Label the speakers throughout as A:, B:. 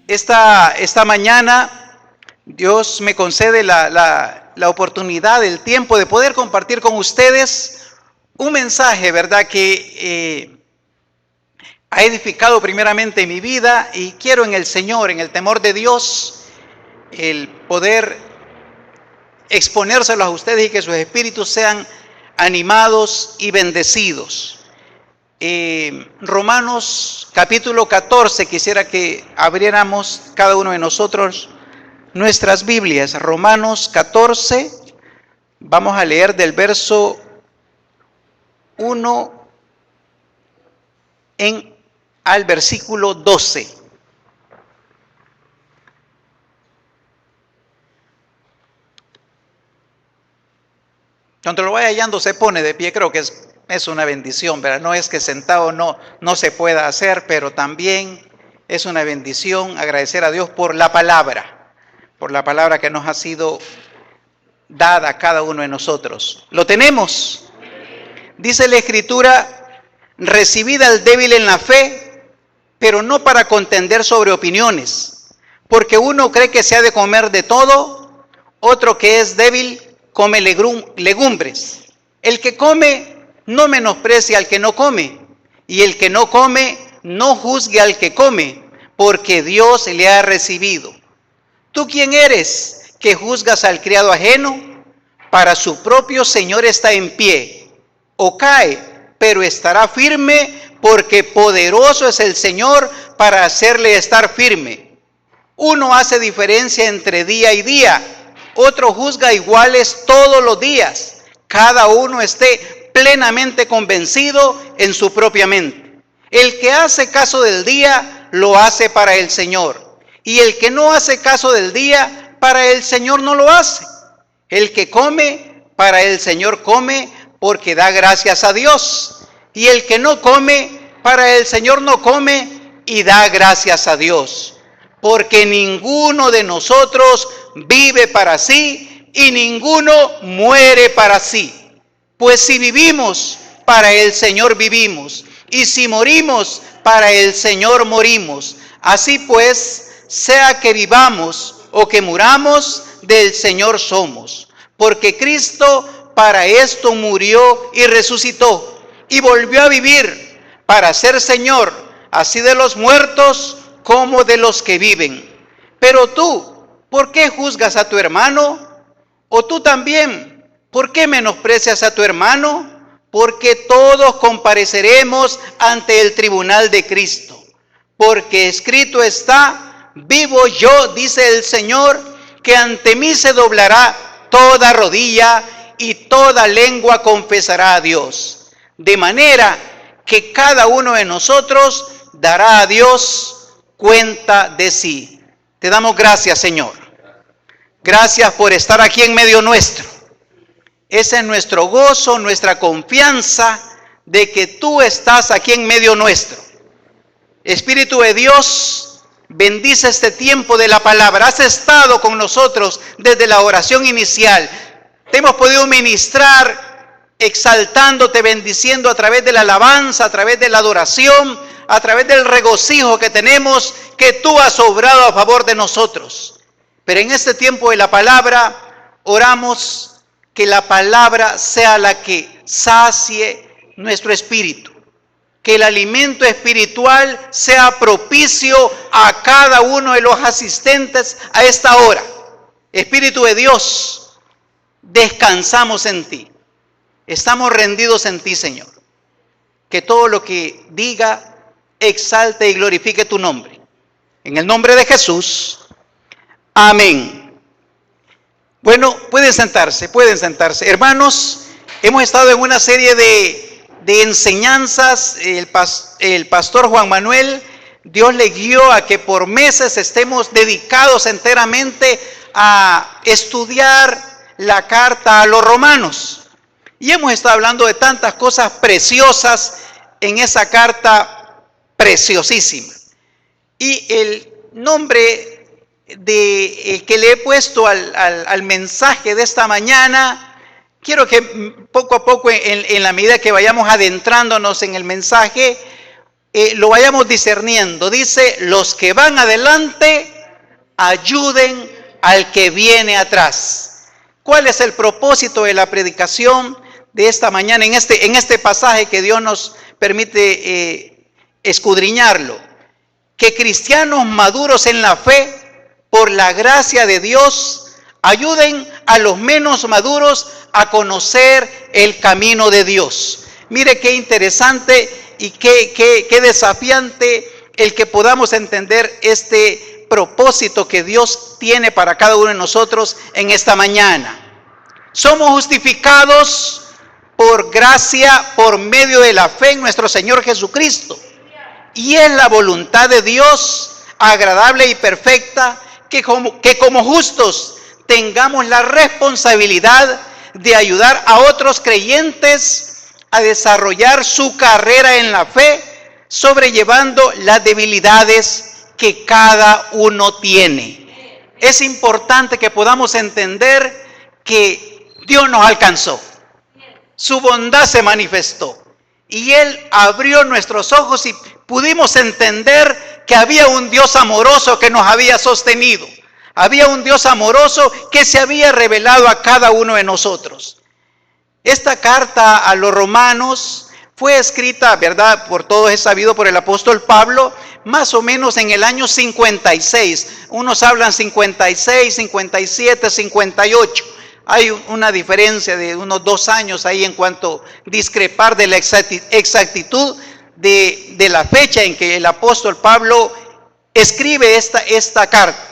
A: Esta mañana Dios me concede la oportunidad, el tiempo de poder compartir con ustedes un mensaje, ¿verdad?, que ha edificado primeramente mi vida, y quiero en el Señor, en el temor de Dios, el poder exponérselos a ustedes y que sus espíritus sean animados y bendecidos. Romanos capítulo 14, quisiera que abriéramos cada uno de nosotros nuestras Biblias. Romanos 14, vamos a leer del verso 1 al versículo 12. Cuando lo vaya hallando se pone de pie. Creo que es una bendición, ¿verdad? No es que sentado no se pueda hacer, pero también es una bendición agradecer a Dios por la palabra que nos ha sido dada a cada uno de nosotros. ¿Lo tenemos? Dice la Escritura: recibid al débil en la fe, pero no para contender sobre opiniones, porque uno cree que se ha de comer de todo, otro que es débil come legumbres. El que come no menosprecie al que no come, y el que no come no juzgue al que come, porque Dios le ha recibido. ¿Tú quién eres que juzgas al criado ajeno? Para su propio Señor está en pie, o cae, pero estará firme, porque poderoso es el Señor para hacerle estar firme. Uno hace diferencia entre día y día, otro juzga iguales todos los días. Cada uno esté plenamente convencido en su propia mente. El que hace caso del día, lo hace para el Señor. Y el que no hace caso del día, para el Señor no lo hace. El que come, para el Señor come, porque da gracias a Dios. Y el que no come, para el Señor no come, y da gracias a Dios. Porque ninguno de nosotros vive para sí, y ninguno muere para sí. Pues si vivimos, para el Señor vivimos, y si morimos, para el Señor morimos. Así pues, sea que vivamos o que muramos, del Señor somos. Porque Cristo para esto murió y resucitó, y volvió a vivir, para ser Señor, así de los muertos como de los que viven. Pero tú, ¿por qué juzgas a tu hermano? ¿O tú también, por qué menosprecias a tu hermano? Porque todos compareceremos ante el tribunal de Cristo. Porque escrito está: vivo yo, dice el Señor, que ante mí se doblará toda rodilla y toda lengua confesará a Dios. De manera que cada uno de nosotros dará a Dios cuenta de sí. Te damos gracias, Señor. Gracias por estar aquí en medio nuestro. Ese es nuestro gozo, nuestra confianza de que tú estás aquí en medio nuestro. Espíritu de Dios, bendice este tiempo de la palabra. Has estado con nosotros desde la oración inicial. Te hemos podido ministrar exaltándote, bendiciendo a través de la alabanza, a través de la adoración, a través del regocijo que tenemos, que tú has obrado a favor de nosotros. Pero en este tiempo de la palabra, oramos que la palabra sea la que sacie nuestro espíritu. Que el alimento espiritual sea propicio a cada uno de los asistentes a esta hora. Espíritu de Dios, descansamos en ti. Estamos rendidos en ti, Señor. Que todo lo que diga exalte y glorifique tu nombre. En el nombre de Jesús. Amén. Bueno, pueden sentarse. Hermanos, hemos estado en una serie de enseñanzas. El pastor Juan Manuel, Dios le guió a que por meses estemos dedicados enteramente a estudiar la carta a los romanos. Y hemos estado hablando de tantas cosas preciosas en esa carta preciosísima. Y el nombre que le he puesto al mensaje de esta mañana, quiero que poco a poco, en la medida que vayamos adentrándonos en el mensaje, lo vayamos discerniendo. Dice, los que van adelante ayuden al que viene atrás. ¿Cuál es el propósito de la predicación de esta mañana en este pasaje que Dios nos permite escudriñarlo? Que cristianos maduros en la fe, por la gracia de Dios, ayuden a los menos maduros a conocer el camino de Dios. Mire qué interesante y qué desafiante el que podamos entender este propósito que Dios tiene para cada uno de nosotros en esta mañana. Somos justificados por gracia, por medio de la fe en nuestro Señor Jesucristo. Y es la voluntad de Dios, agradable y perfecta, que como justos tengamos la responsabilidad de ayudar a otros creyentes a desarrollar su carrera en la fe, sobrellevando las debilidades que cada uno tiene. Es importante que podamos entender que Dios nos alcanzó, su bondad se manifestó y Él abrió nuestros ojos y pudimos entender que había un Dios amoroso que nos había sostenido. Había un Dios amoroso que se había revelado a cada uno de nosotros. Esta carta a los romanos fue escrita, ¿verdad? Por todos es sabido por el apóstol Pablo, más o menos en el año 56. Unos hablan 56, 57, 58. Hay una diferencia de unos 2 años ahí en cuanto a discrepar de la exactitud de la fecha en que el apóstol Pablo escribe esta carta.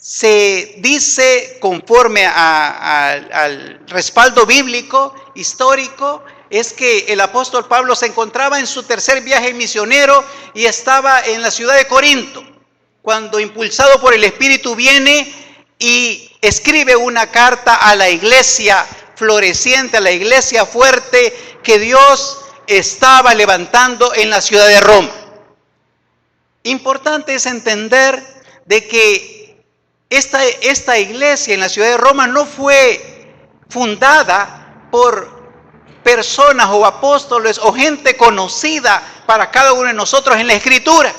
A: Se dice, conforme al respaldo bíblico, histórico, es que el apóstol Pablo se encontraba en su tercer viaje misionero y estaba en la ciudad de Corinto, cuando impulsado por el Espíritu viene y escribe una carta a la iglesia floreciente, a la iglesia fuerte que Dios estaba levantando en la ciudad de Roma. Importante es entender de que esta iglesia en la ciudad de Roma no fue fundada por personas o apóstoles o gente conocida para cada uno de nosotros en la Escritura,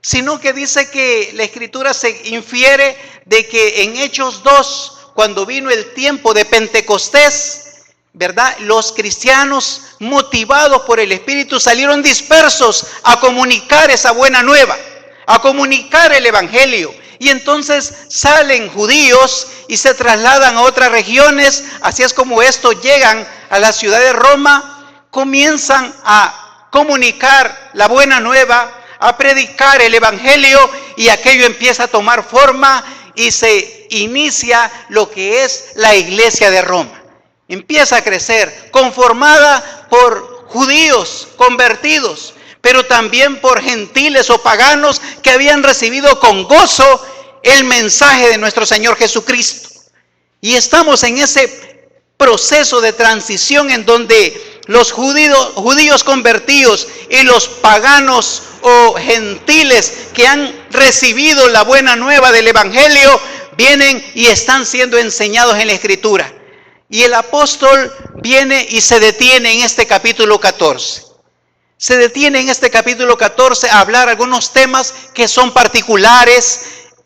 A: sino que dice que la Escritura se infiere de que en Hechos 2, cuando vino el tiempo de Pentecostés, ¿verdad? Los cristianos motivados por el Espíritu salieron dispersos a comunicar esa buena nueva, a comunicar el Evangelio. Y entonces salen judíos y se trasladan a otras regiones. Así es como estos llegan a la ciudad de Roma, comienzan a comunicar la buena nueva, a predicar el Evangelio, y aquello empieza a tomar forma y se inicia lo que es la iglesia de Roma. Empieza a crecer, conformada por judíos convertidos, pero también por gentiles o paganos que habían recibido con gozo el mensaje de nuestro Señor Jesucristo. Y estamos en ese proceso de transición en donde los judíos convertidos y los paganos o gentiles que han recibido la buena nueva del Evangelio vienen y están siendo enseñados en la Escritura. Y el apóstol viene y se detiene en este capítulo 14. Se detiene en este capítulo 14 a hablar algunos temas que son particulares,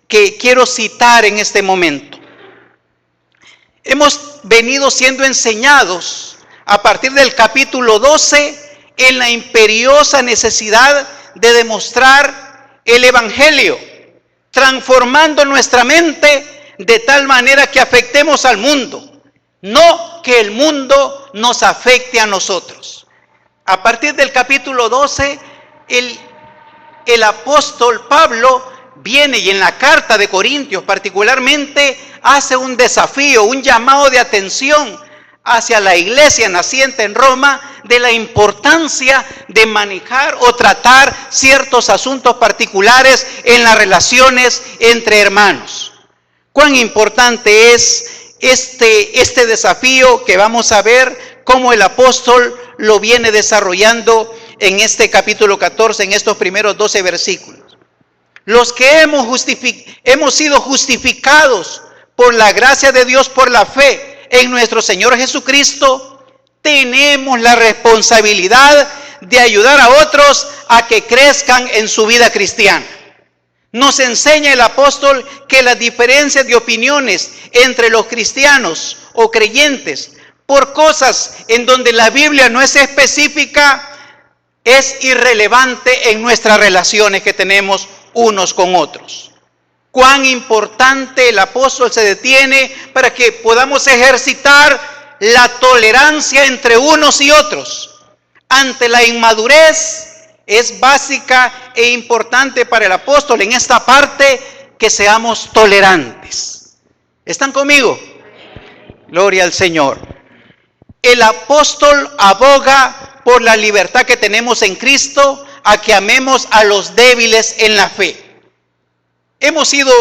A: que quiero citar en este momento. Hemos venido siendo enseñados a partir del capítulo 12 en la imperiosa necesidad de demostrar el Evangelio, transformando nuestra mente de tal manera que afectemos al mundo, no que el mundo nos afecte a nosotros. A partir del capítulo 12, el apóstol Pablo viene y en la carta de Corintios particularmente hace un desafío, un llamado de atención hacia la iglesia naciente en Roma de la importancia de manejar o tratar ciertos asuntos particulares en las relaciones entre hermanos. Cuán importante es este desafío que vamos a ver cómo el apóstol lo viene desarrollando en este capítulo 14, en estos primeros 12 versículos. Los que hemos sido justificados por la gracia de Dios, por la fe en nuestro Señor Jesucristo, tenemos la responsabilidad de ayudar a otros a que crezcan en su vida cristiana. Nos enseña el apóstol que las diferencias de opiniones entre los cristianos o creyentes por cosas en donde la Biblia no es específica es irrelevante en nuestras relaciones que tenemos unos con otros. Cuán importante el apóstol se detiene para que podamos ejercitar la tolerancia entre unos y otros. Ante la inmadurez es básica e importante para el apóstol en esta parte que seamos tolerantes. ¿Están conmigo? Gloria al Señor. El apóstol aboga por la libertad que tenemos en Cristo, a que amemos a los débiles en la fe. Hemos sido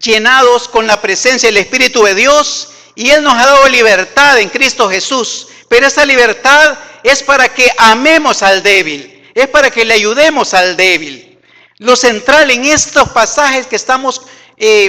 A: llenados con la presencia del Espíritu de Dios y Él nos ha dado libertad en Cristo Jesús. Pero esa libertad es para que amemos al débil, es para que le ayudemos al débil. Lo central en estos pasajes que estamos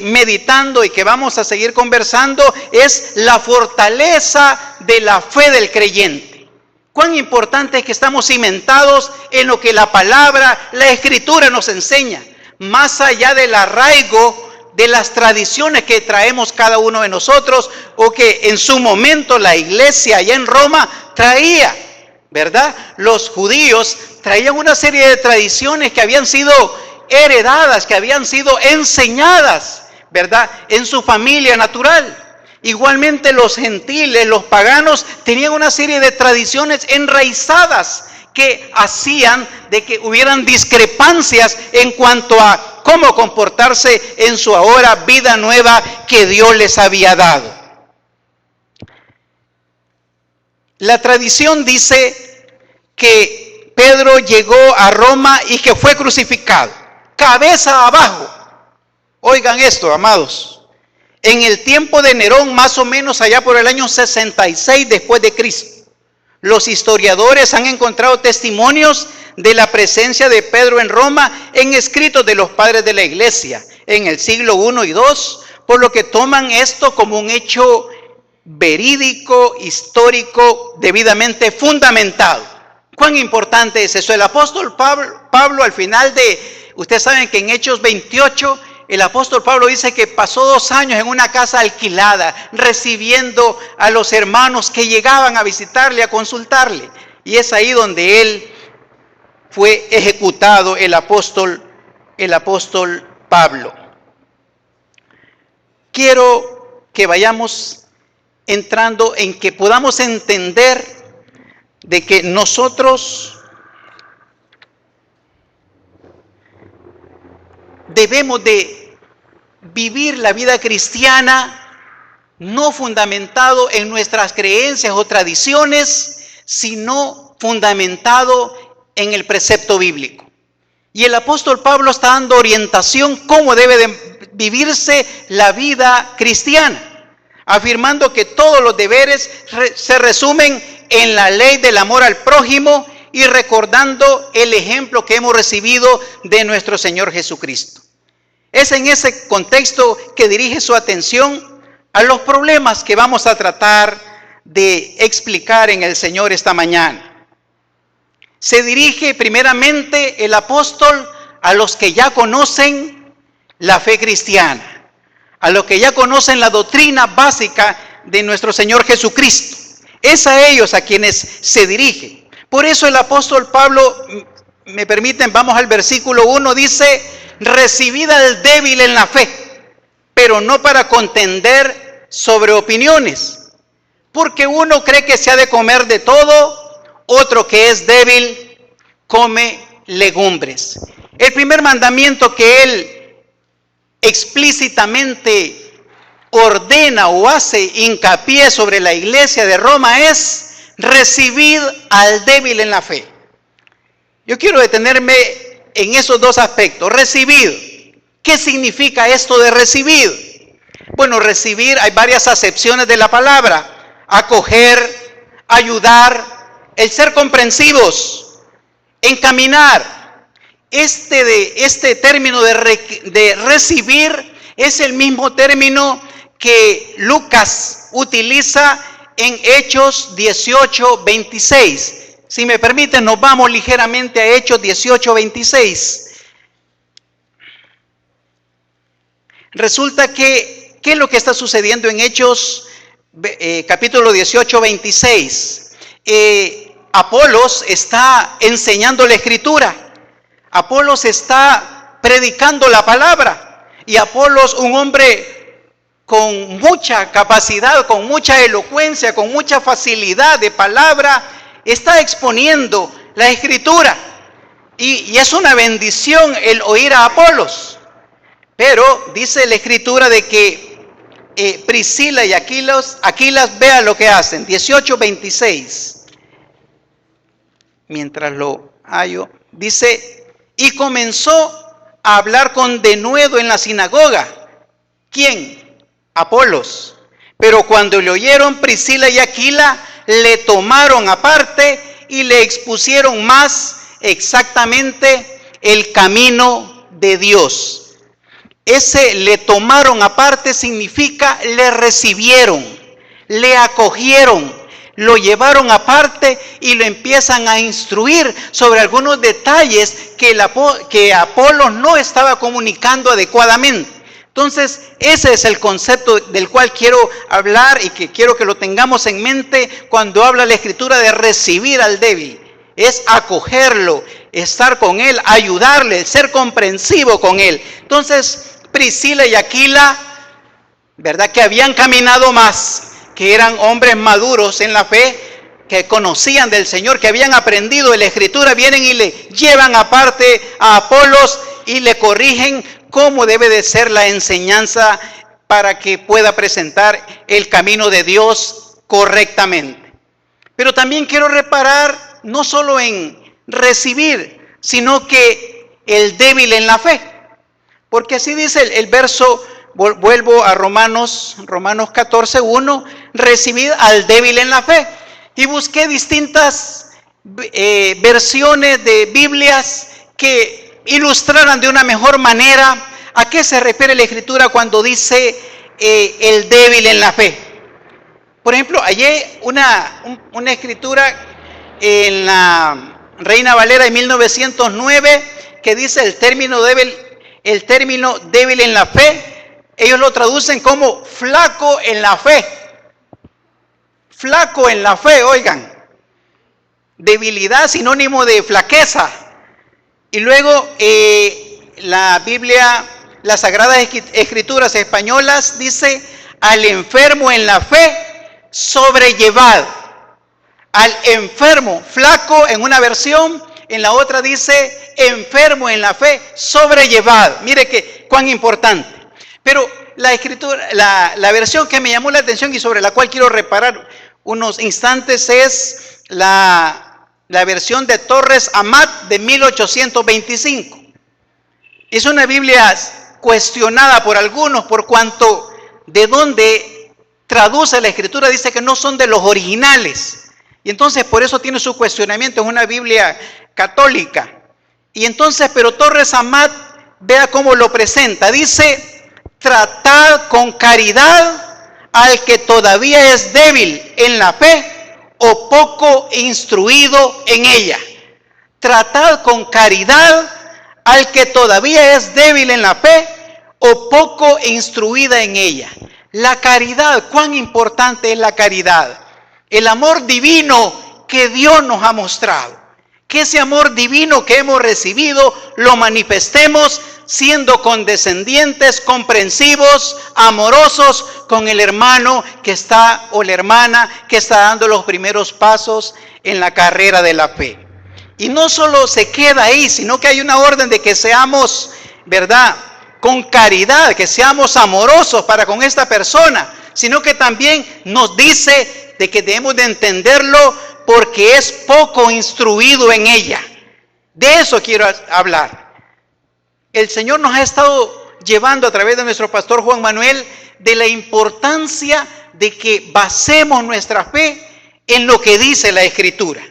A: meditando y que vamos a seguir conversando es la fortaleza de la fe del creyente. Cuán importante es que estamos cimentados en lo que la palabra, la Escritura nos enseña, más allá del arraigo de las tradiciones que traemos cada uno de nosotros o que en su momento la iglesia allá en Roma traía, ¿verdad? Los judíos traían una serie de tradiciones que habían sido heredadas, que habían sido enseñadas, ¿verdad? En su familia natural. Igualmente los gentiles, los paganos, tenían una serie de tradiciones enraizadas que hacían de que hubieran discrepancias en cuanto a cómo comportarse en su ahora vida nueva que Dios les había dado. La tradición dice que Pedro llegó a Roma y que fue crucificado, cabeza abajo. Oigan esto, amados. En el tiempo de Nerón, más o menos allá por el año 66 después de Cristo, los historiadores han encontrado testimonios de la presencia de Pedro en Roma en escritos de los padres de la iglesia en el siglo I y II, por lo que toman esto como un hecho verídico, histórico, debidamente fundamentado. ¿Cuán importante es eso? El apóstol Pablo al final ustedes saben que en Hechos 28, el apóstol Pablo dice que pasó 2 años en una casa alquilada, recibiendo a los hermanos que llegaban a visitarle, a consultarle. Y es ahí donde él fue ejecutado, el apóstol Pablo. Quiero que vayamos entrando en que podamos entender de que nosotros debemos de vivir la vida cristiana no fundamentado en nuestras creencias o tradiciones, sino fundamentado en el precepto bíblico. Y el apóstol Pablo está dando orientación cómo debe de vivirse la vida cristiana, afirmando que todos los deberes se resumen en la ley del amor al prójimo y recordando el ejemplo que hemos recibido de nuestro Señor Jesucristo. Es en ese contexto que dirige su atención a los problemas que vamos a tratar de explicar en el Señor esta mañana. Se dirige primeramente el apóstol a los que ya conocen la fe cristiana, a los que ya conocen la doctrina básica de nuestro Señor Jesucristo. Es a ellos a quienes se dirige. Por eso el apóstol Pablo, me permiten, vamos al versículo 1, dice: recibid al débil en la fe, pero no para contender sobre opiniones, porque uno cree que se ha de comer de todo, otro que es débil come legumbres. El primer mandamiento que él explícitamente ordena o hace hincapié sobre la iglesia de Roma es: recibid al débil en la fe. Yo quiero detenerme en esos dos aspectos. Recibir. ¿Qué significa esto de recibir? Bueno, recibir, hay varias acepciones de la palabra: acoger, ayudar, el ser comprensivos, encaminar. Este término de recibir es el mismo término que Lucas utiliza en Hechos 18:26. Si me permiten, nos vamos ligeramente a Hechos 18:26. Resulta que, ¿qué es lo que está sucediendo en Hechos capítulo 18:26? Apolos está enseñando la Escritura. Apolos está predicando la palabra. Y Apolos, un hombre con mucha capacidad, con mucha elocuencia, con mucha facilidad de palabra, está exponiendo la Escritura. Y es una bendición el oír a Apolos. Pero dice la Escritura de que Priscila y Aquilas, vean lo que hacen. 18:26. Mientras lo hallo, dice, y comenzó a hablar con denuedo en la sinagoga. ¿Quién? Apolos. Pero cuando le oyeron Priscila y Aquila, le tomaron aparte y le expusieron más exactamente el camino de Dios. Ese le tomaron aparte significa le recibieron, le acogieron, lo llevaron aparte y lo empiezan a instruir sobre algunos detalles que Apolos no estaba comunicando adecuadamente. Entonces, ese es el concepto del cual quiero hablar y que quiero que lo tengamos en mente cuando habla la Escritura de recibir al débil. Es acogerlo, estar con él, ayudarle, ser comprensivo con él. Entonces, Priscila y Aquila, ¿verdad? Que habían caminado más, que eran hombres maduros en la fe, que conocían del Señor, que habían aprendido de la Escritura, vienen y le llevan aparte a Apolos y le corrigen cómo debe de ser la enseñanza para que pueda presentar el camino de Dios correctamente. Pero también quiero reparar no solo en recibir, sino que el débil en la fe. Porque así dice el verso, vuelvo a Romanos 14:1, recibid al débil en la fe. Y busqué distintas versiones de Biblias que ilustraran de una mejor manera a qué se refiere la Escritura cuando dice el débil en la fe. Por ejemplo, hallé una escritura en la Reina Valera de 1909 que dice el término débil en la fe, ellos lo traducen como flaco en la fe. Flaco en la fe, oigan. Debilidad sinónimo de flaqueza. Y luego la Biblia, las Sagradas Escrituras españolas dice al enfermo en la fe sobrellevad. Al enfermo, flaco en una versión, en la otra dice enfermo en la fe sobrellevad. Mire que cuán importante. Pero la escritura, la versión que me llamó la atención y sobre la cual quiero reparar unos instantes es la versión de Torres Amat de 1825. Es una Biblia cuestionada por algunos por cuanto de donde traduce la Escritura dice que no son de los originales. Y entonces por eso tiene su cuestionamiento, es una Biblia católica. Y entonces, pero Torres Amat, vea cómo lo presenta. Dice, tratad con caridad al que todavía es débil en la fe o poco instruido en ella. Tratad con caridad al que todavía es débil en la fe o poco instruida en ella. La caridad, cuán importante es la caridad. El amor divino que Dios nos ha mostrado. Que ese amor divino que hemos recibido lo manifestemos siendo condescendientes, comprensivos, amorosos con el hermano que está o la hermana que está dando los primeros pasos en la carrera de la fe. Y no solo se queda ahí, sino que hay una orden de que seamos, ¿verdad?, con caridad, que seamos amorosos para con esta persona, sino que también nos dice de que debemos de entenderlo porque es poco instruido en ella. De eso quiero hablar. El Señor nos ha estado llevando a través de nuestro pastor Juan Manuel de la importancia de que basemos nuestra fe en lo que dice la Escritura.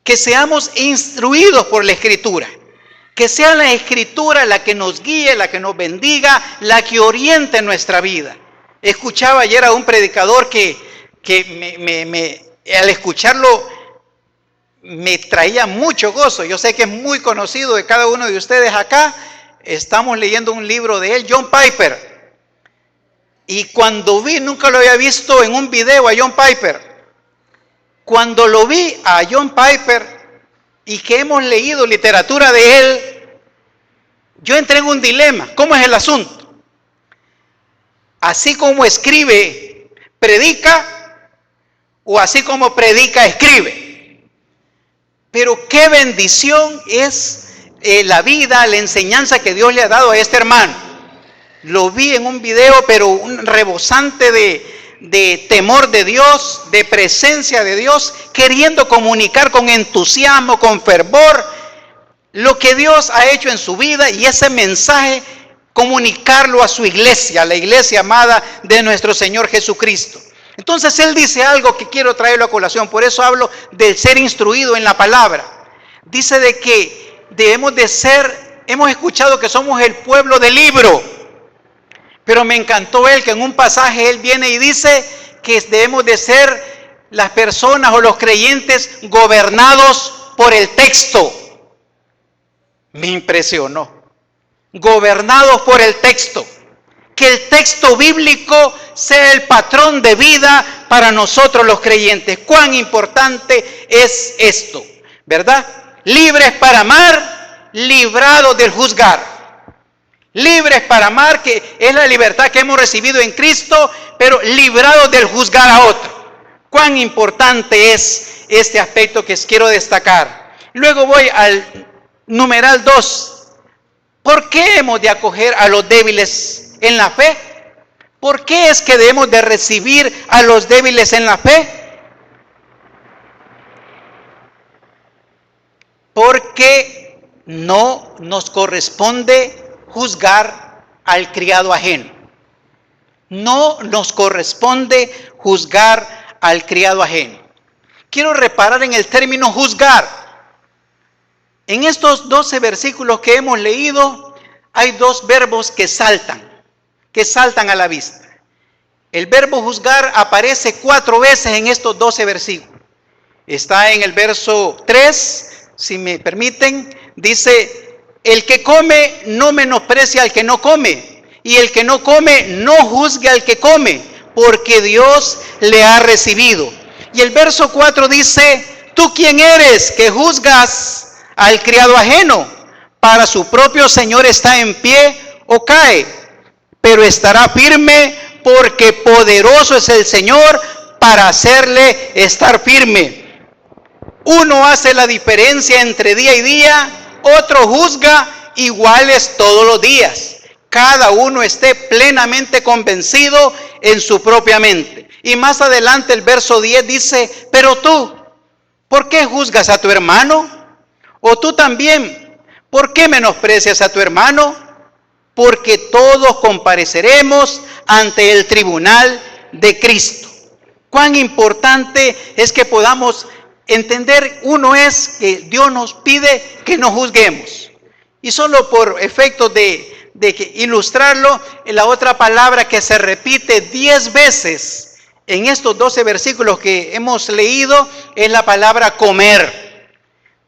A: Que seamos instruidos por la Escritura. Que sea la Escritura la que nos guíe, la que nos bendiga, la que oriente nuestra vida. Escuchaba ayer a un predicador que al escucharlo me traía mucho gozo. Yo sé que es muy conocido de cada uno de ustedes acá. Estamos leyendo un libro de él, John Piper. Y cuando vi, nunca lo había visto en un video a John Piper. Cuando lo vi a John Piper y que hemos leído literatura de él, yo entré en un dilema. ¿Cómo es el asunto? Así como escribe, predica, o así como predica, escribe. Pero qué bendición es la vida, la enseñanza que Dios le ha dado a este hermano. Lo vi en un video, pero un rebosante de temor de Dios, de presencia de Dios, queriendo comunicar con entusiasmo, con fervor, lo que Dios ha hecho en su vida, y ese mensaje comunicarlo a su iglesia, la iglesia amada de nuestro Señor Jesucristo. Entonces él dice algo que quiero traerlo a colación, por eso hablo del ser instruido en la palabra. Dice de que debemos de ser, hemos escuchado que somos el pueblo del libro, pero me encantó él que en un pasaje él viene y dice que debemos de ser las personas o los creyentes gobernados por el texto. Me impresionó. Gobernados por el texto. Que el texto bíblico sea el patrón de vida para nosotros los creyentes. Cuán importante es esto, ¿verdad? Libres para amar, librados del juzgar. Libres para amar, que es la libertad que hemos recibido en Cristo, pero librados del juzgar a otro. Cuán importante es este aspecto que quiero destacar. Luego voy al numeral 2. ¿Por qué hemos de acoger a los débiles en la fe? ¿Por qué es que debemos de recibir a los débiles en la fe? Porque no nos corresponde juzgar al criado ajeno. No nos corresponde juzgar al criado ajeno. Quiero reparar en el término juzgar. En estos 12 versículos que hemos leído, hay dos verbos que saltan a la vista. El verbo juzgar aparece 4 veces en estos 12 versículos. Está en el verso 3, si me permiten, dice: el que come no menosprecia al que no come, y el que no come no juzgue al que come, porque Dios le ha recibido. Y el verso 4 dice: ¿tú quién eres que juzgas al criado ajeno? Para su propio Señor está en pie o cae, pero estará firme, porque poderoso es el Señor para hacerle estar firme. Uno hace la diferencia entre día y día, otro juzga iguales todos los días. Cada uno esté plenamente convencido en su propia mente. Y más adelante el verso 10 dice: pero tú, ¿por qué juzgas a tu hermano? O tú también, ¿por qué menosprecias a tu hermano? Porque todos compareceremos ante el tribunal de Cristo. Cuán importante es que podamos entender. Uno es que Dios nos pide que no juzguemos. Y solo por efecto de ilustrarlo, la otra palabra que se repite 10 veces en estos 12 versículos que hemos leído es la palabra comer.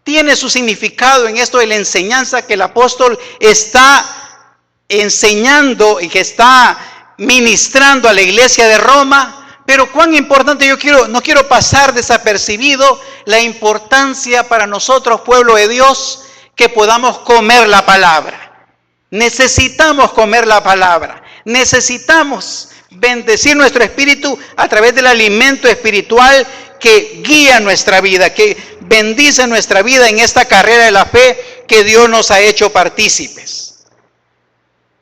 A: Tiene su significado en esto de la enseñanza que el apóstol está enseñando y que está ministrando a la iglesia de Roma. Pero cuán importante, no quiero pasar desapercibido la importancia para nosotros, pueblo de Dios, que podamos comer la palabra. Necesitamos comer la palabra. Necesitamos bendecir nuestro espíritu a través del alimento espiritual que guía nuestra vida, que bendice nuestra vida en esta carrera de la fe que Dios nos ha hecho partícipes.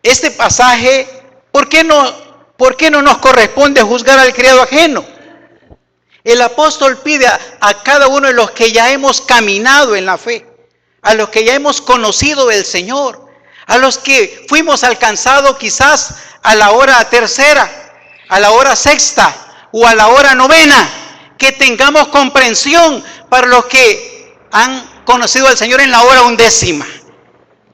A: Este pasaje, ¿por qué no nos corresponde juzgar al criado ajeno? El apóstol pide a cada uno de los que ya hemos caminado en la fe, a los que ya hemos conocido del Señor, a los que fuimos alcanzados quizás a la hora tercera, a la hora sexta o a la hora novena, que tengamos comprensión para los que han conocido al Señor en la hora 11.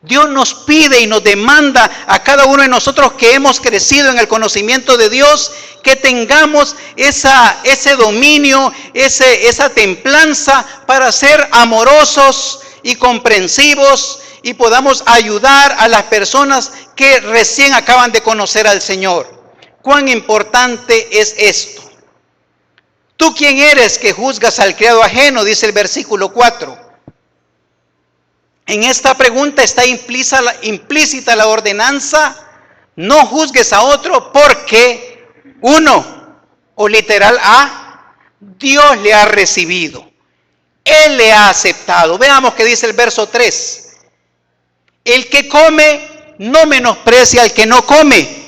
A: Dios nos pide y nos demanda a cada uno de nosotros que hemos crecido en el conocimiento de Dios, que tengamos ese dominio, esa templanza para ser amorosos y comprensivos y podamos ayudar a las personas que recién acaban de conocer al Señor. ¿Cuán importante es esto? ¿Tú quién eres que juzgas al criado ajeno? Dice el versículo 4. En esta pregunta está implícita la ordenanza: no juzgues a otro porque uno, o literal A, Dios le ha recibido, Él le ha aceptado. Veamos qué dice el verso 3. El que come no menosprecia al que no come,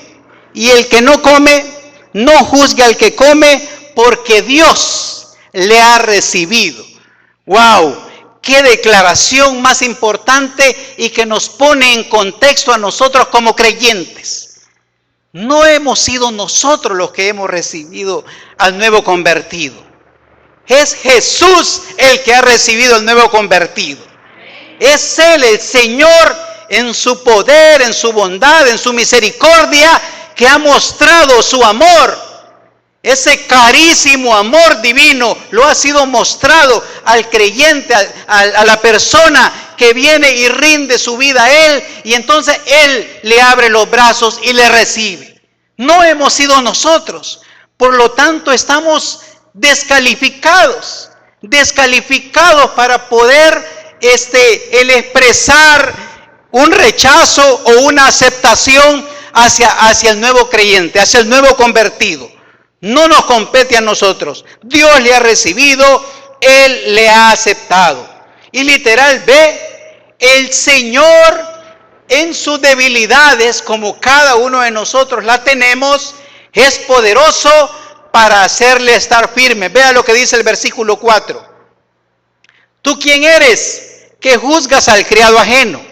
A: y el que no come no juzgue al que come, porque Dios le ha recibido. ¡Wow! Qué declaración más importante y que nos pone en contexto a nosotros como creyentes. No hemos sido nosotros los que hemos recibido al nuevo convertido. Es Jesús el que ha recibido al nuevo convertido. Es Él, el Señor, en su poder, en su bondad, en su misericordia, que ha mostrado su amor. Ese carísimo amor divino lo ha sido mostrado al creyente, a la persona que viene y rinde su vida a Él, y entonces Él le abre los brazos y le recibe. No hemos sido nosotros, por lo tanto estamos descalificados para poder el expresar un rechazo o una aceptación hacia el nuevo creyente, hacia el nuevo convertido. No nos compete a nosotros. Dios le ha recibido, Él le ha aceptado. Y literal B, el Señor en sus debilidades, como cada uno de nosotros la tenemos, es poderoso para hacerle estar firme. Vea lo que dice el versículo 4. ¿Tú quién eres que juzgas al criado ajeno?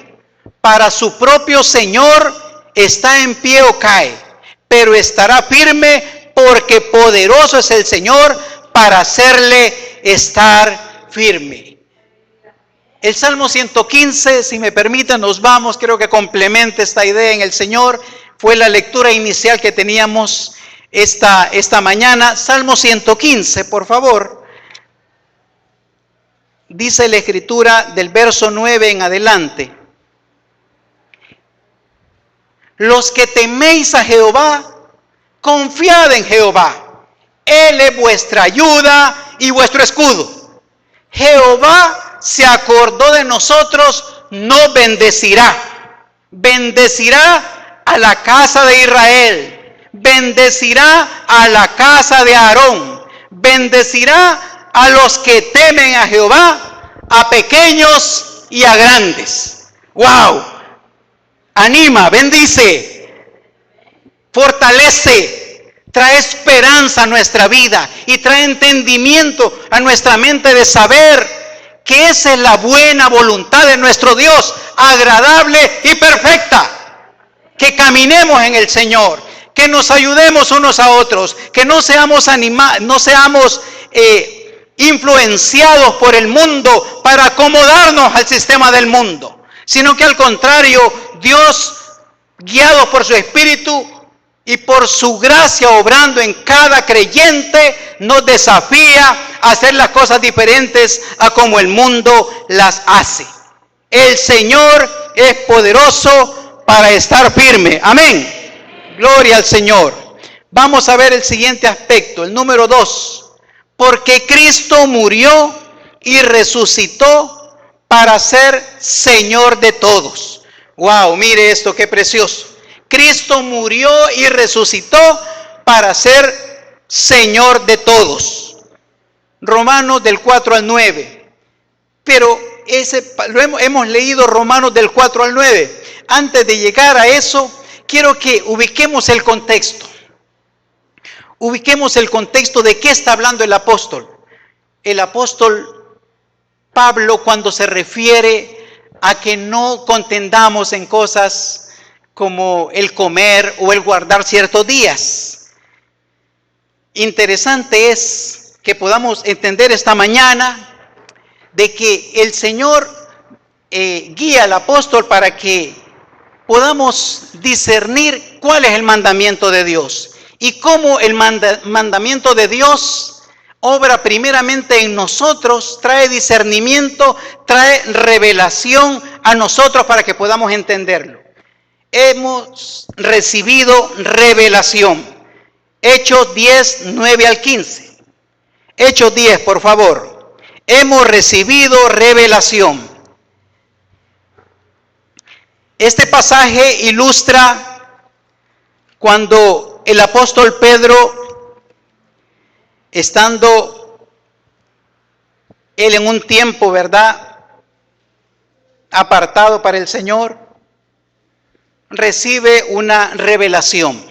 A: Para su propio Señor está en pie o cae, pero estará firme, porque poderoso es el Señor para hacerle estar firme. El Salmo 115, si me permiten, nos vamos, creo que complementa esta idea en el Señor. Fue la lectura inicial que teníamos esta mañana. Salmo 115, por favor. Dice la Escritura del verso 9 en adelante: los que teméis a Jehová, confiad en Jehová. Él es vuestra ayuda y vuestro escudo. Jehová se acordó de nosotros, nos bendecirá. Bendecirá a la casa de Israel. Bendecirá a la casa de Aarón. Bendecirá a los que temen a Jehová, a pequeños y a grandes. ¡Wow! Anima, bendice, fortalece, trae esperanza a nuestra vida y trae entendimiento a nuestra mente de saber que esa es la buena voluntad de nuestro Dios, agradable y perfecta. Que caminemos en el Señor, que nos ayudemos unos a otros, que no seamos influenciados por el mundo para acomodarnos al sistema del mundo, sino que al contrario, Dios, guiado por su Espíritu y por su gracia obrando en cada creyente, nos desafía a hacer las cosas diferentes a como el mundo las hace. El Señor es poderoso para estar firme. Amén. Gloria al Señor. Vamos a ver el siguiente aspecto, el número 2. Porque Cristo murió y resucitó para ser Señor de todos. Wow, mire esto, qué precioso. Cristo murió y resucitó para ser Señor de todos. Romanos del 4 al 9. Pero hemos leído Romanos del 4 al 9. Antes de llegar a eso, quiero que ubiquemos el contexto. Ubiquemos el contexto de qué está hablando el apóstol. El apóstol Pablo, cuando se refiere a que no contendamos en cosas como el comer o el guardar ciertos días. Interesante es que podamos entender esta mañana de que el Señor guía al apóstol para que podamos discernir cuál es el mandamiento de Dios y cómo el mandamiento de Dios obra primeramente en nosotros, trae discernimiento, trae revelación a nosotros para que podamos entenderlo. Hemos recibido revelación. Hechos 10, 9 al 15. Hechos 10, por favor. Hemos recibido revelación. Este pasaje ilustra cuando el apóstol Pedro, estando él en un tiempo, ¿verdad?, apartado para el Señor, recibe una revelación.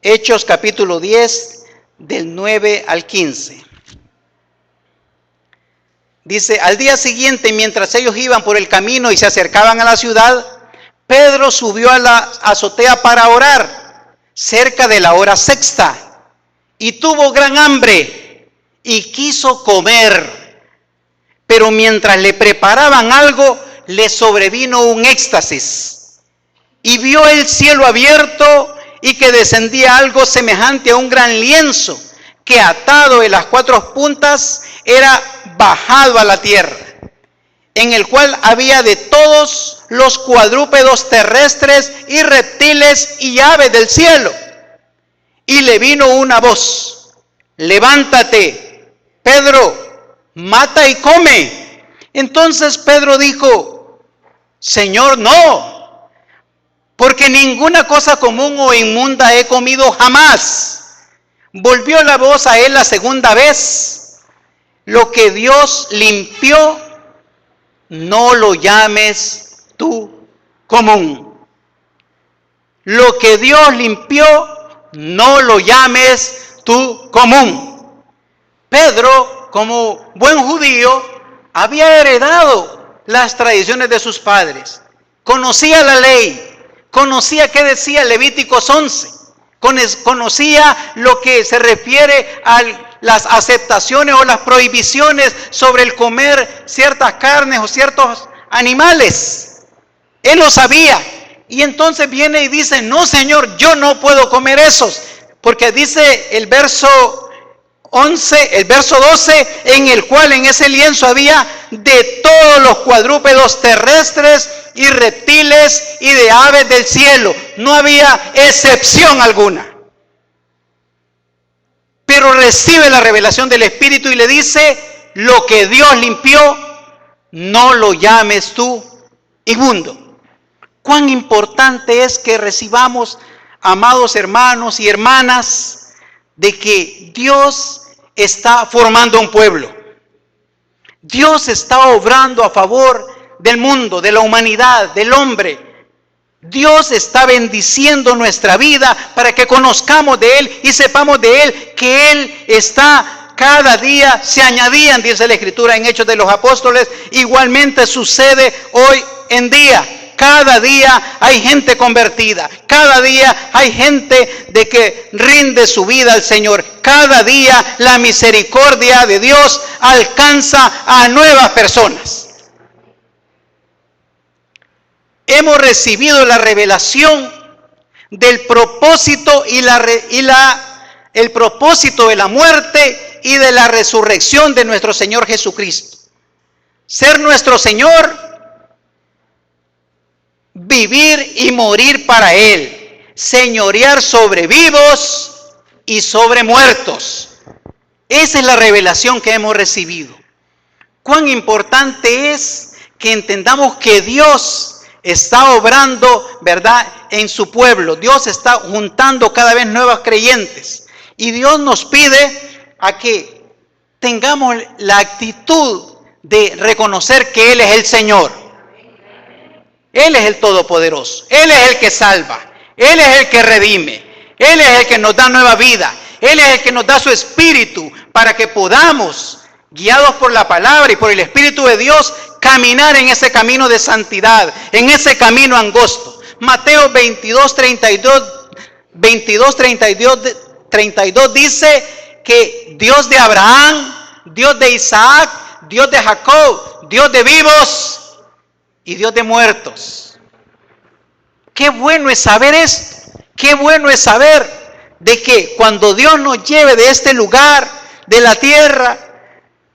A: Hechos capítulo 10, del 9 al 15. Dice: al día siguiente, mientras ellos iban por el camino y se acercaban a la ciudad, Pedro subió a la azotea para orar, cerca de la hora sexta, y tuvo gran hambre y quiso comer. Pero mientras le preparaban algo, le sobrevino un éxtasis, y vio el cielo abierto y que descendía algo semejante a un gran lienzo, que atado de las cuatro puntas era bajado a la tierra, en el cual había de todos los cuadrúpedos terrestres y reptiles y aves del cielo. Y le vino una voz: levántate, Pedro, mata y come. Entonces Pedro dijo: Señor, no, porque ninguna cosa común o inmunda he comido jamás. Volvió la voz a él la segunda vez: lo que Dios limpió, no lo llames tú común. Lo que Dios limpió, no lo llames tú común. Pedro, como buen judío, había heredado las tradiciones de sus padres. Conocía la ley, conocía qué decía Levíticos 11, conocía lo que se refiere a las aceptaciones o las prohibiciones sobre el comer ciertas carnes o ciertos animales. Él lo sabía. Y entonces viene y dice: no, Señor, yo no puedo comer esos. Porque dice el verso 11, el verso 12, en el cual en ese lienzo había de todos los cuadrúpedos terrestres y reptiles y de aves del cielo. No había excepción alguna. Pero recibe la revelación del Espíritu y le dice: lo que Dios limpió, no lo llames tú inmundo. Cuán importante es que recibamos, amados hermanos y hermanas, de que Dios está formando un pueblo. Dios está obrando a favor del mundo, de la humanidad, del hombre. Dios está bendiciendo nuestra vida para que conozcamos de Él y sepamos de Él que Él está cada día, se añadían, dice la Escritura en Hechos de los Apóstoles. Igualmente sucede hoy en día. Cada día hay gente convertida. Cada día hay gente de que rinde su vida al Señor. Cada día la misericordia de Dios alcanza a nuevas personas. Hemos recibido la revelación del propósito el propósito de la muerte y de la resurrección de nuestro Señor Jesucristo. Ser nuestro Señor, vivir y morir para Él, señorear sobre vivos y sobre muertos. Esa es la revelación que hemos recibido. Cuán importante es que entendamos que Dios está obrando, ¿verdad?, en su pueblo. Dios está juntando cada vez nuevos creyentes. Y Dios nos pide a que tengamos la actitud de reconocer que Él es el Señor. Él es el Todopoderoso. Él es el que salva. Él es el que redime. Él es el que nos da nueva vida. Él es el que nos da su Espíritu para que podamos, guiados por la palabra y por el Espíritu de Dios, caminar en ese camino de santidad, en ese camino angosto. Mateo 22:32 dice que Dios de Abraham, Dios de Isaac, Dios de Jacob, Dios de vivos y Dios de muertos. Qué bueno es saber esto. Qué bueno es saber de que cuando Dios nos lleve de este lugar, de la tierra,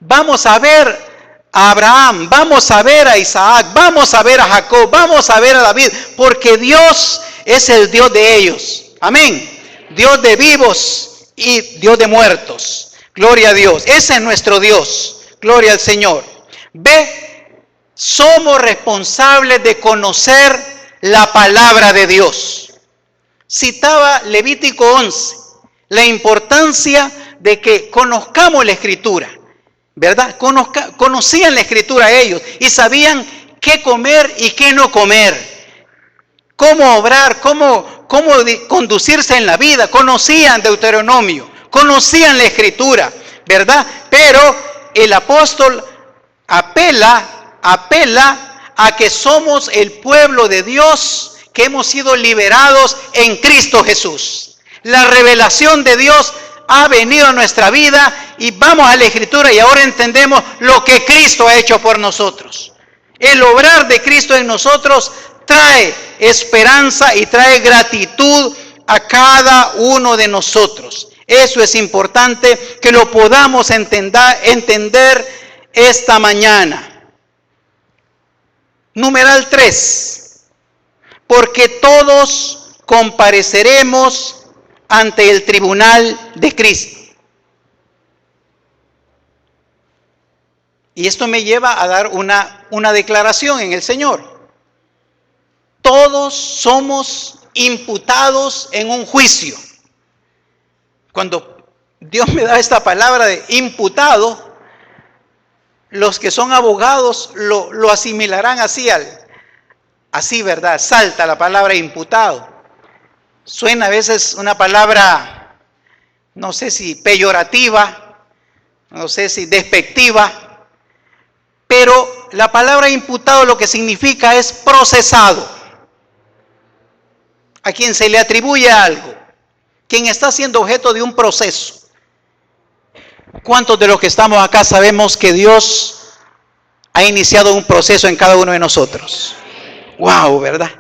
A: vamos a ver a Abraham, vamos a ver a Isaac, vamos a ver a Jacob, vamos a ver a David, porque Dios es el Dios de ellos. Amén. Dios de vivos y Dios de muertos. Gloria a Dios. Ese es nuestro Dios. Gloria al Señor. Ve, somos responsables de conocer la palabra de Dios. Citaba Levítico 11, la importancia de que conozcamos la Escritura, ¿verdad? Conocían la Escritura ellos y sabían qué comer y qué no comer, cómo obrar, cómo conducirse en la vida. Conocían Deuteronomio, conocían la Escritura, ¿verdad? Pero el apóstol apela a que somos el pueblo de Dios, que hemos sido liberados en Cristo Jesús. La revelación de Dios ha venido a nuestra vida y vamos a la Escritura y ahora entendemos lo que Cristo ha hecho por nosotros. El obrar de Cristo en nosotros trae esperanza y trae gratitud a cada uno de nosotros. Eso es importante que lo podamos entender esta mañana. Numeral 3. Porque todos compareceremos ante el tribunal de Cristo. Y esto me lleva a dar una declaración en el Señor. Todos somos imputados en un juicio. Cuando Dios me da esta palabra de imputado, los que son abogados lo asimilarán así, ¿verdad? Salta la palabra imputado. Suena a veces una palabra, no sé si peyorativa, no sé si despectiva, pero la palabra imputado lo que significa es procesado. A quien se le atribuye algo, quien está siendo objeto de un proceso. ¿Cuántos de los que estamos acá sabemos que Dios ha iniciado un proceso en cada uno de nosotros? ¡Wow! ¿Verdad?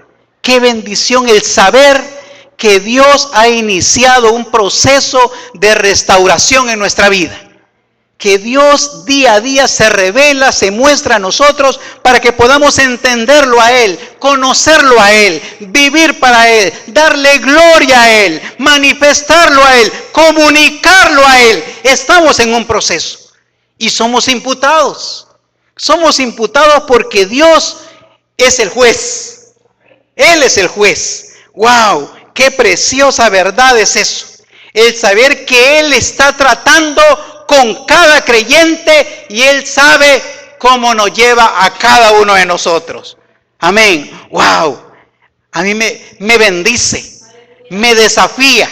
A: Qué bendición el saber que Dios ha iniciado un proceso de restauración en nuestra vida. Que Dios día a día se revela, se muestra a nosotros para que podamos entenderlo a Él, conocerlo a Él, vivir para Él, darle gloria a Él, manifestarlo a Él, comunicarlo a Él. Estamos en un proceso y somos imputados. Somos imputados porque Dios es el juez. Él es el juez. ¡Wow! ¡Qué preciosa verdad es eso! El saber que Él está tratando con cada creyente y Él sabe cómo nos lleva a cada uno de nosotros. Amén. ¡Wow! A mí me bendice, me desafía,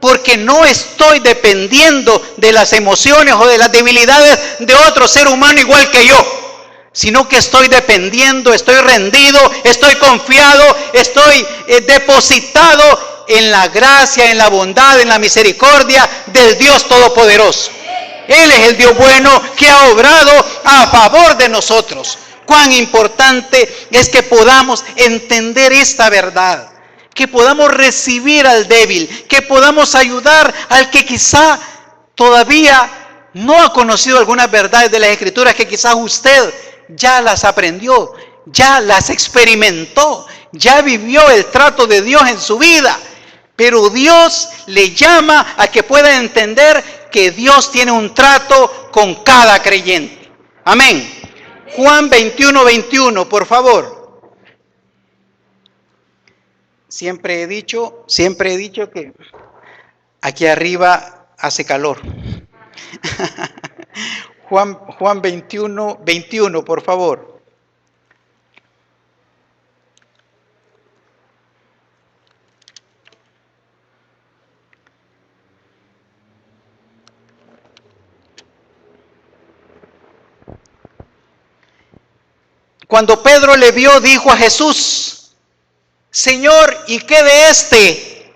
A: porque no estoy dependiendo de las emociones o de las debilidades de otro ser humano igual que yo, sino que estoy dependiendo, estoy rendido, estoy confiado, estoy depositado en la gracia, en la bondad, en la misericordia del Dios Todopoderoso. Él es el Dios bueno que ha obrado a favor de nosotros. Cuán importante es que podamos entender esta verdad, que podamos recibir al débil, que podamos ayudar al que quizá todavía no ha conocido algunas verdades de las Escrituras, que quizás usted ya las aprendió, ya las experimentó, ya vivió el trato de Dios en su vida. Pero Dios le llama a que pueda entender que Dios tiene un trato con cada creyente. Amén. Juan 21:21, por favor. Siempre he dicho que aquí arriba hace calor. Juan 21:21, por favor. Cuando Pedro le vio, dijo a Jesús: Señor, ¿y qué de este?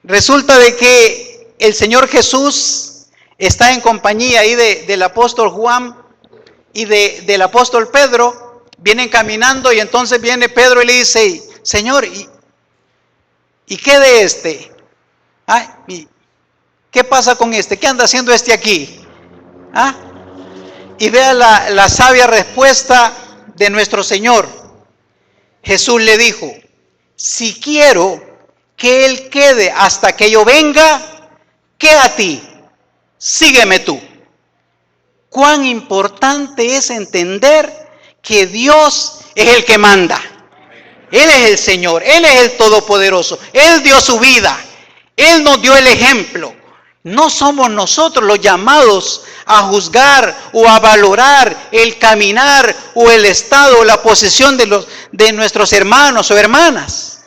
A: Resulta de que el Señor Jesús está en compañía ahí del apóstol Juan y del apóstol Pedro, Vienen caminando y entonces viene Pedro y le dice, Señor, ¿y qué de este? ¿Qué pasa con este? ¿Qué anda haciendo este aquí? Y vea la sabia respuesta de nuestro Señor. Jesús le dijo, si quiero que él quede hasta que yo venga, ¿qué a ti? Sígueme tú. Cuán importante es entender que Dios es el que manda. Él es el Señor, Él es el Todopoderoso. Él dio su vida, Él nos dio el ejemplo. No somos nosotros los llamados a juzgar o a valorar el caminar o el estado o la posición de nuestros hermanos o hermanas.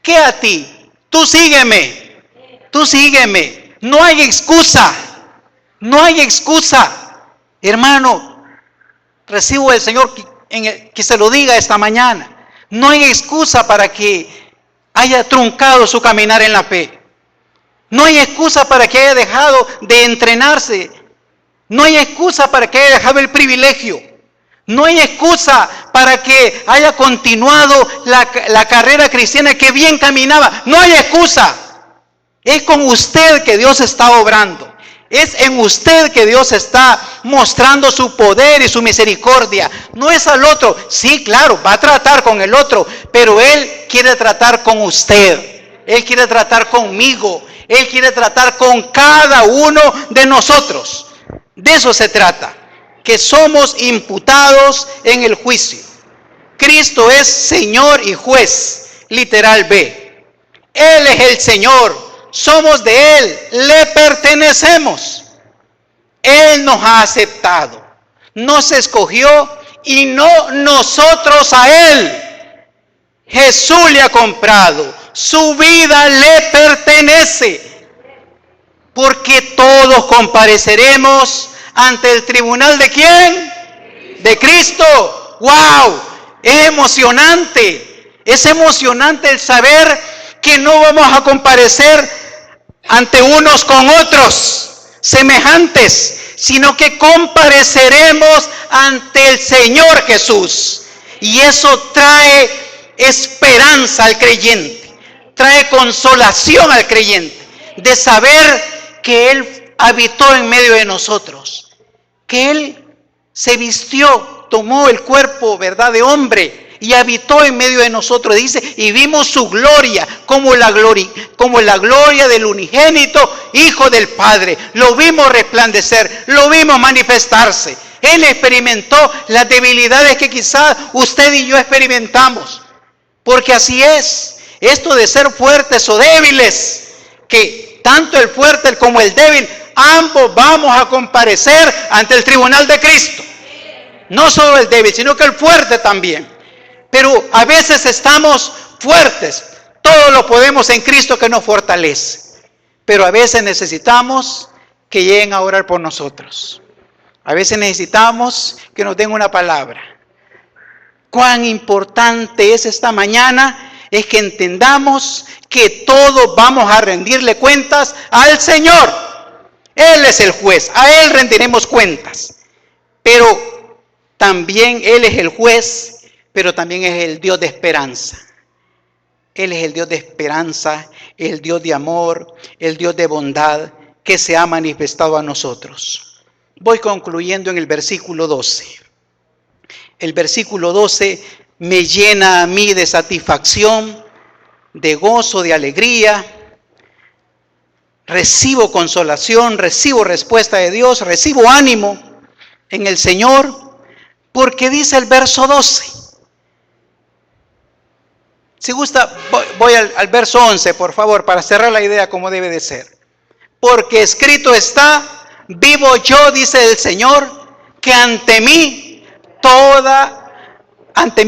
A: ¿Qué a ti? Tú sígueme, tú sígueme. No hay excusa, no hay excusa. Hermano, recibo del Señor que se lo diga esta mañana. No hay excusa para que haya truncado su caminar en la fe. No hay excusa para que haya dejado de entrenarse. No hay excusa para que haya dejado el privilegio. No hay excusa para que haya continuado la carrera cristiana que bien caminaba. No hay excusa. Es con usted que Dios está obrando. Es en usted que Dios está mostrando su poder y su misericordia. No es al otro. Sí, claro, va a tratar con el otro, pero Él quiere tratar con usted. Él quiere tratar conmigo. Él quiere tratar con cada uno de nosotros. De eso se trata, que somos imputados en el juicio. Cristo es Señor y juez, literal B. Él es el Señor. Somos de Él, le pertenecemos. Él nos ha aceptado, nos escogió y no nosotros a Él. Jesús le ha comprado, su vida le pertenece, porque todos compareceremos ante el tribunal ¿de quién? De Cristo. ¡Wow! Es emocionante el saber que no vamos a comparecer ante unos con otros semejantes, sino que compareceremos ante el Señor Jesús. Y eso trae esperanza al creyente, trae consolación al creyente, de saber que Él habitó en medio de nosotros, que Él se vistió, tomó el cuerpo, ¿verdad?, de hombre, y habitó en medio de nosotros, dice, y vimos su gloria como la gloria del unigénito Hijo del Padre. Lo vimos resplandecer, lo vimos manifestarse. Él experimentó las debilidades que quizás usted y yo experimentamos, porque así es, esto de ser fuertes o débiles, que tanto el fuerte como el débil, ambos vamos a comparecer ante el tribunal de Cristo. No solo el débil, sino que el fuerte también. Pero a veces estamos fuertes, todo lo podemos en Cristo que nos fortalece. Pero a veces necesitamos que lleguen a orar por nosotros. A veces necesitamos que nos den una palabra. Cuán importante es esta mañana, es que entendamos que todos vamos a rendirle cuentas al Señor. Él es el juez, a Él rendiremos cuentas. Pero también Él es el juez, pero también es el Dios de esperanza. Él es el Dios de esperanza, el Dios de amor, el Dios de bondad que se ha manifestado a nosotros. Voy concluyendo en el versículo 12. El versículo 12 me llena a mí de satisfacción, de gozo, de alegría. Recibo consolación, recibo respuesta de Dios, recibo ánimo en el Señor, porque dice el verso 12. Si gusta, voy al verso 11, por favor, para cerrar la idea como debe de ser. Porque escrito está, vivo yo, dice el Señor, que ante mí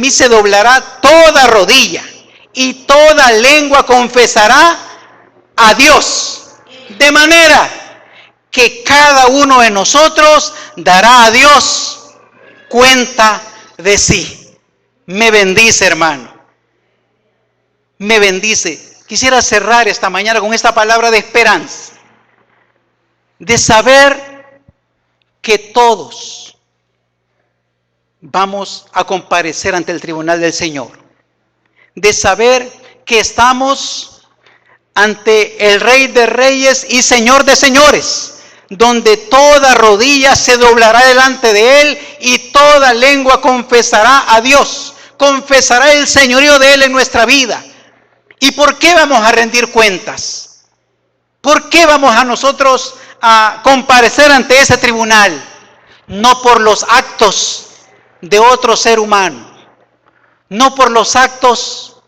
A: se doblará toda rodilla y toda lengua confesará a Dios. De manera que cada uno de nosotros dará a Dios cuenta de sí. Me bendice, hermano. Me bendice. Quisiera cerrar esta mañana con esta palabra de esperanza, de saber que todos vamos a comparecer ante el tribunal del Señor, de saber que estamos ante el Rey de Reyes y Señor de Señores, donde toda rodilla se doblará delante de Él y toda lengua confesará a Dios, confesará el señorío de Él en nuestra vida. ¿Y por qué vamos a rendir cuentas? ¿Por qué vamos a nosotros a comparecer ante ese tribunal? No por los actos de otro ser humano, no por los actos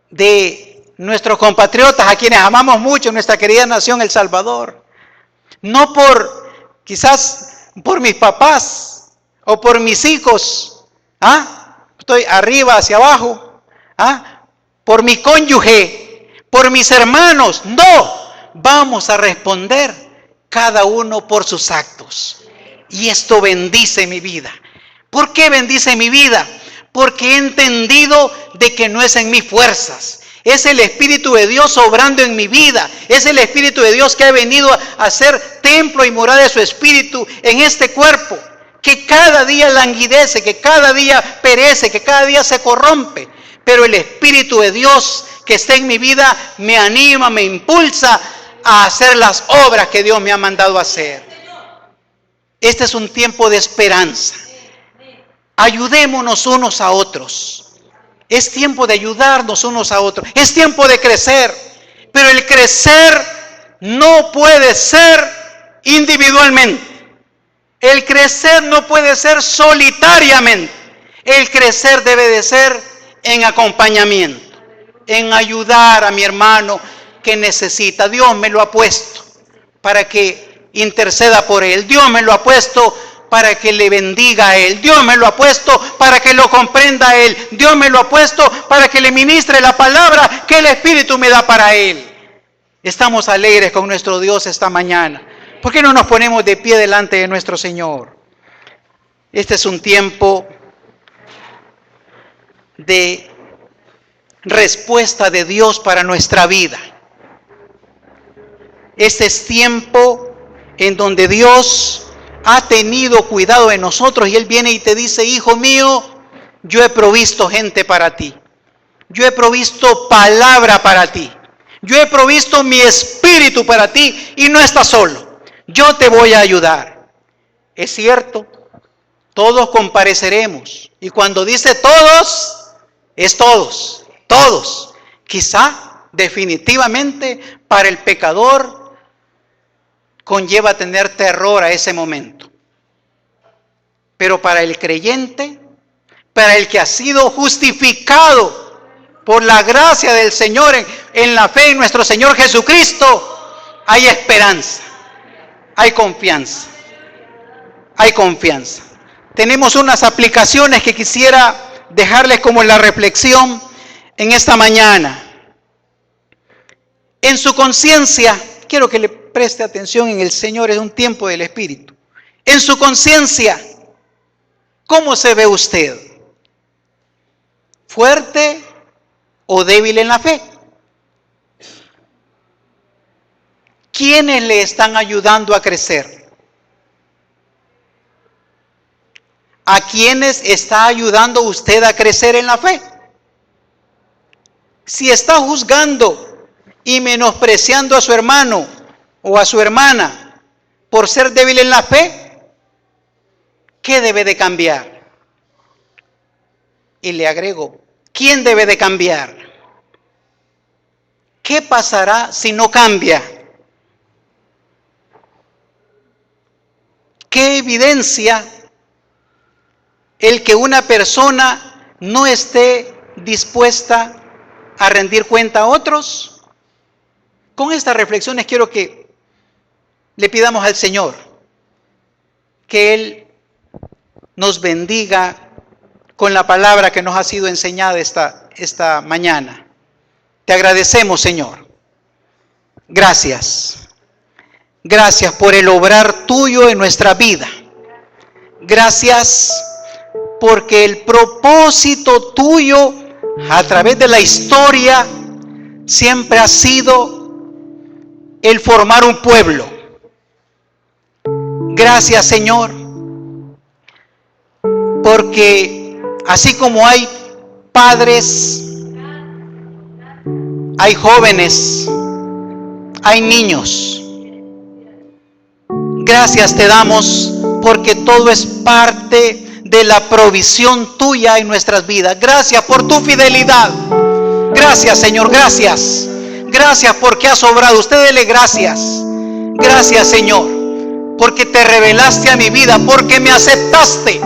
A: de nuestros compatriotas a quienes amamos mucho en nuestra querida nación El Salvador, no quizás por mis papás o por mis hijos, estoy arriba hacia abajo, por mi cónyuge, por mis hermanos. No, vamos a responder cada uno por sus actos. Y esto bendice mi vida. ¿Por qué bendice mi vida? Porque he entendido de que no es en mis fuerzas. Es el Espíritu de Dios obrando en mi vida. Es el Espíritu de Dios que ha venido a ser templo y morada de su Espíritu en este cuerpo, que cada día languidece, que cada día perece, que cada día se corrompe. Pero el Espíritu de Dios que está en mi vida me anima, me impulsa a hacer las obras que Dios me ha mandado a hacer. Este es un tiempo de esperanza. Ayudémonos unos a otros. Es tiempo de ayudarnos unos a otros. Es tiempo de crecer. Pero el crecer no puede ser individualmente. El crecer no puede ser solitariamente. El crecer debe de ser en acompañamiento, en ayudar a mi hermano que necesita. Dios me lo ha puesto para que interceda por él. Dios me lo ha puesto para que le bendiga a él. Dios me lo ha puesto para que lo comprenda a él. Dios me lo ha puesto para que le ministre la palabra que el Espíritu me da para él. Estamos alegres con nuestro Dios esta mañana. ¿Por qué no nos ponemos de pie delante de nuestro Señor? Este es un tiempo de respuesta de Dios para nuestra vida. Este es tiempo en donde Dios ha tenido cuidado de nosotros y Él viene y te dice: hijo mío, yo he provisto gente para ti. Yo he provisto palabra para ti. Yo he provisto mi espíritu para ti y no estás solo. Yo te voy a ayudar. Es cierto, todos compareceremos. Y cuando dice todos, es todos, todos. Quizá, definitivamente, para el pecador conlleva tener terror a ese momento. Pero para el creyente, para el que ha sido justificado por la gracia del Señor en la fe en nuestro Señor Jesucristo, hay esperanza, hay confianza, hay confianza. Tenemos unas aplicaciones que quisiera dejarles como la reflexión en esta mañana. En su conciencia, quiero que le preste atención en el Señor, es un tiempo del Espíritu. En su conciencia, ¿cómo se ve usted? ¿Fuerte o débil en la fe? ¿Quiénes le están ayudando a crecer? ¿A quiénes está ayudando usted a crecer en la fe? Si está juzgando y menospreciando a su hermano o a su hermana por ser débil en la fe, ¿qué debe de cambiar? Y le agrego, ¿quién debe de cambiar? ¿Qué pasará si no cambia? ¿Qué evidencia el que una persona no esté dispuesta a rendir cuenta a otros? Con estas reflexiones quiero que le pidamos al Señor que Él nos bendiga con la palabra que nos ha sido enseñada esta mañana. Te agradecemos, Señor. Gracias. Gracias por el obrar tuyo en nuestra vida. Gracias porque el propósito tuyo a través de la historia siempre ha sido el formar un pueblo. Gracias, Señor, porque así como hay padres, hay jóvenes, hay niños, gracias te damos porque todo es parte de la provisión tuya en nuestras vidas. Gracias por tu fidelidad. Gracias, Señor, gracias. Gracias porque has obrado. Usted dele gracias. Gracias, Señor, porque te revelaste a mi vida, porque me aceptaste.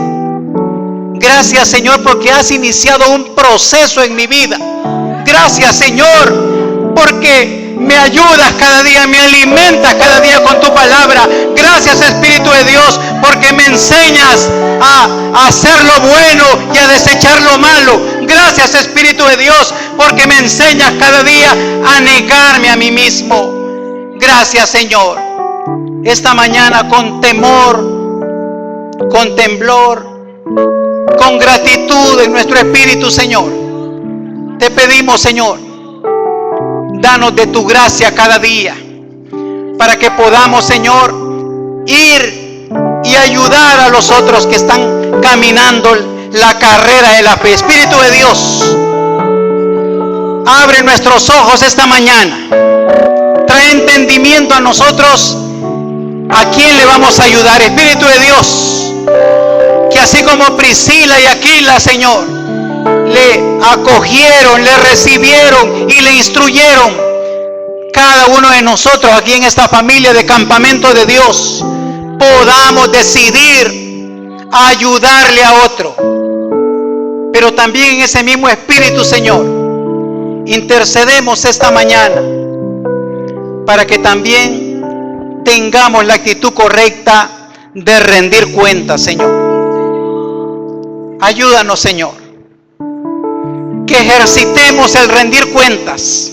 A: Gracias, Señor, porque has iniciado un proceso en mi vida. Gracias, Señor, porque me ayudas cada día, me alimentas cada día con tu palabra. Gracias, Espíritu de Dios, porque me enseñas a hacer lo bueno y a desechar lo malo. Gracias, Espíritu de Dios, porque me enseñas cada día a negarme a mí mismo. Gracias, Señor. Esta mañana con temor, con temblor, con gratitud en nuestro espíritu, Señor, te pedimos, Señor, danos de tu gracia cada día, para que podamos, Señor, ir y ayudar a los otros que están caminando la carrera de la fe. Espíritu de Dios, abre nuestros ojos esta mañana, trae entendimiento a nosotros. ¿A quién le vamos a ayudar? Espíritu de Dios, que así como Priscila y Aquila, Señor, le acogieron, le recibieron y le instruyeron, cada uno de nosotros aquí en esta familia de Campamento de Dios podamos decidir ayudarle a otro. Pero también en ese mismo espíritu, Señor, intercedemos esta mañana para que también tengamos la actitud correcta de rendir cuentas, Señor. Ayúdanos, Señor, que ejercitemos el rendir cuentas.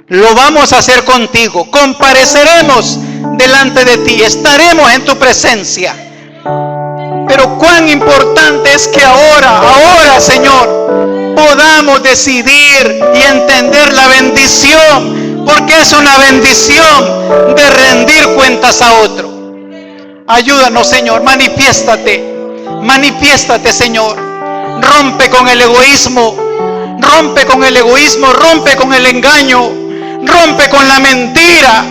A: Lo vamos a hacer contigo. Compareceremos delante de ti, estaremos en tu presencia. Pero cuán importante es que ahora, Señor, podamos decidir y entender la bendición, porque es una bendición de rendir cuentas a otro. Ayúdanos, Señor, manifiéstate, Señor. Rompe con el egoísmo, rompe con el engaño, rompe con la mentira,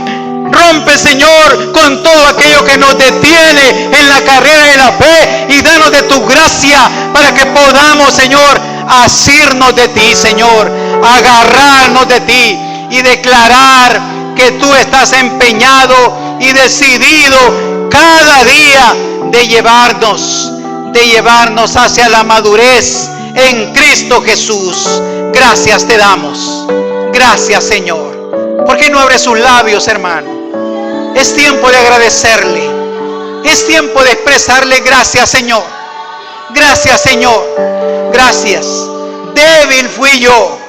A: rompe, Señor, con todo aquello que nos detiene en la carrera de la fe, y danos de tu gracia para que podamos, Señor, asirnos de ti, Señor, agarrarnos de ti y declarar que tú estás empeñado y decidido cada día de llevarnos hacia la madurez en Cristo Jesús. Gracias te damos. Gracias, Señor. ¿Por qué no abre sus labios, hermano? Es tiempo de agradecerle. Es tiempo de expresarle gracias, Señor. Gracias, Señor. Gracias. Débil fui yo.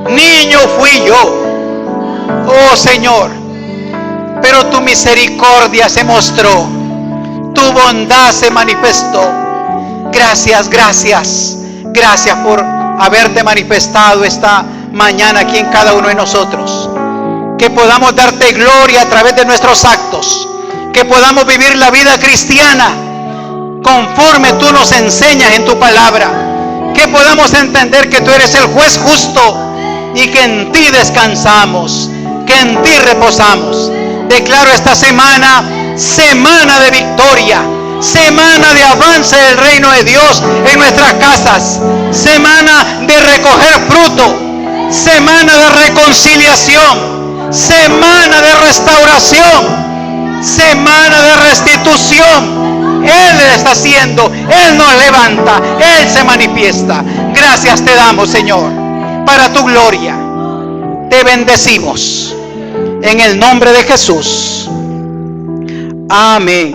A: Niño fui yo. Oh, Señor. Pero tu misericordia se mostró. Tu bondad se manifestó. Gracias por haberte manifestado esta mañana aquí en cada uno de nosotros. Que podamos darte gloria a través de nuestros actos. Que podamos vivir la vida cristiana conforme tú nos enseñas en tu palabra. Que podamos entender que tú eres el juez justo y que en ti descansamos, que en ti reposamos. Declaro esta semana de victoria, semana de avance del reino de Dios en nuestras casas, semana de recoger fruto, semana de reconciliación, semana de restauración, semana de restitución. Él está haciendo, Él nos levanta, Él se manifiesta. Gracias te damos, Señor, para tu gloria. Te bendecimos en el nombre de Jesús. Amén.